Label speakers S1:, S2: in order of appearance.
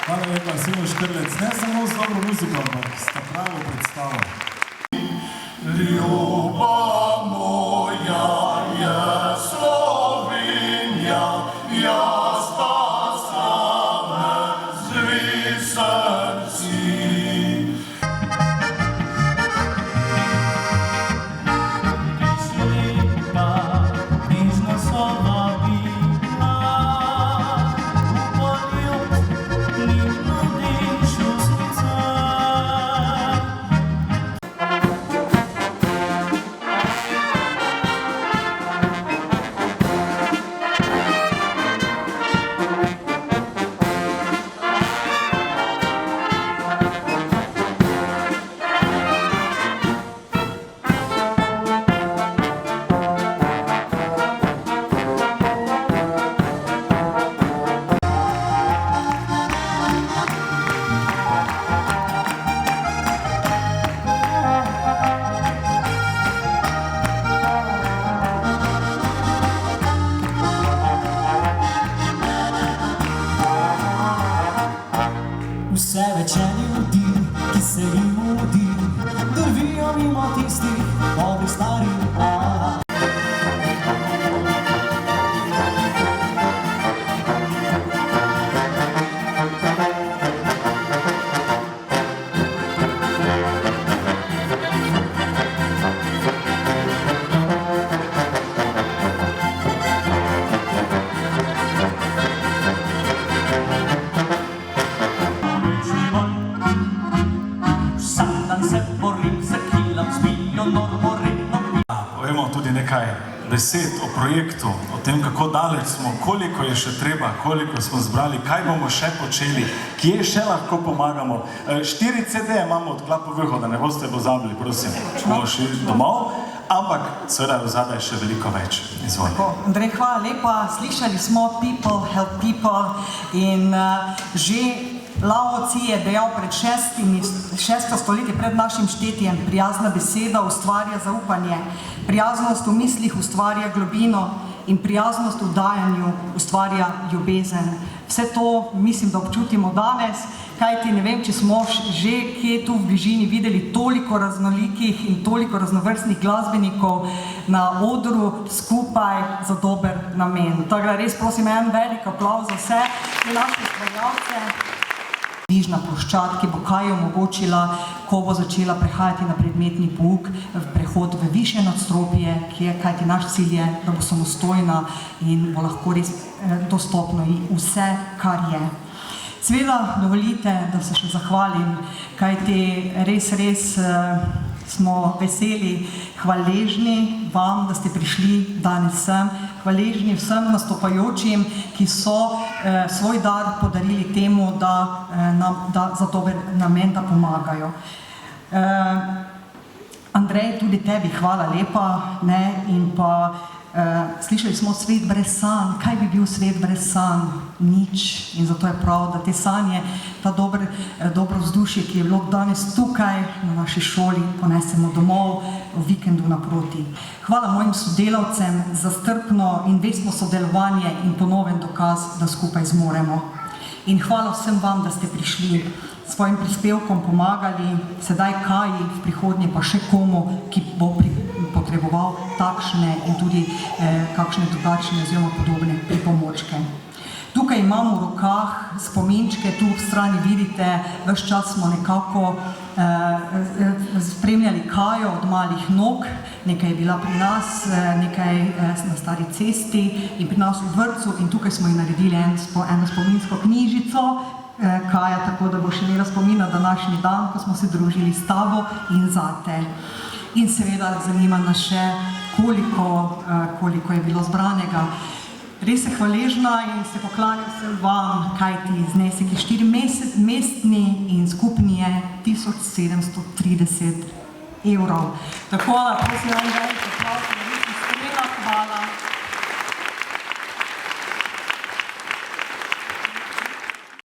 S1: Hvala lepa, Simo Škrlec. Ne samo z dobro muziko, ampak s pravo predstavo. Ljuba moja je Slovenija, jaz pa same zvi srci.
S2: Vse večeni ljudi, ki se jim mudi, drvijo mimo tistih dobrih starih vlad.
S1: Povemo tudi nekaj besed o projektu, o tem, kako daleč smo, koliko je še treba, koliko smo zbrali, kaj bomo še počeli, kje še lahko pomagamo. 4 CD imamo od Klapovih, da ne boste pozabili, prosim, bomo šli domov, ampak seveda v zadaj še veliko več. Izvolite.
S2: Andrej, hvala lepa. Slišali smo People Help People in že Lao Tzu je dejal pred 6. stoletje pred našim štetjem: prijazna beseda ustvarja zaupanje, prijaznost v mislih ustvarja globino in prijaznost v dajanju ustvarja ljubezen. Vse to mislim, da občutimo danes, kajti ne vem, če smo že kje tu v bližini videli toliko raznolikih in toliko raznovrstnih glasbenikov na odru skupaj za dober namen. Tako da res prosim en velik aplavz za vse te naše ustvarjalce. Bližna ploščad, ki bo kaj omogočila, ko bo začela prehajati na predmetni pouk, prehod v višje nadstropje, kajti naš cilj je, da bo samostojna in bo lahko res dostopno vse, kar je. Seveda dovolite, da se še zahvalim, kajti res smo veseli, hvaležni vam, da ste prišli danes sem, hvaležni vsem nastopajočim, ki so svoj dar podarili temu, da za dober namen, da pomagajo. Andrej, tudi tebi hvala lepa, in pa slišali smo svet brez sanj. Kaj bi bil svet brez sanj? Nič. In zato je prav, da te sanje, ta dobro vzdušje, ki je bilo danes tukaj na naši šoli, ponesemo domov v vikendu naproti. Hvala mojim sodelavcem za strpno in vestno sodelovanje in ponoven dokaz, da skupaj zmoremo. In hvala vsem vam, da ste prišli, svojim prispevkom pomagali, sedaj Kaji, v prihodnje pa še komu, ki bo potreboval takšne in tudi kakšne drugačne oziroma podobne pripomočke. Tukaj imamo v rokah spominčke, tu v strani vidite, ves čas smo nekako spremljali Kajo od malih nog, nekaj je bila pri nas, nekaj na Stari cesti in pri nas v vrtcu in tukaj smo ji naredili eno spominsko knjižico, Kaja, tako da bo še imela spomin na današnji dan, ko smo se družili s tabo in zate. In seveda zanima nas še, koliko je bilo zbranega. Res se hvaležna in se poklanjam vsem vam, kajti znesek je 4-mestni in skupni je 1730 evrov. Tako da prosim vam,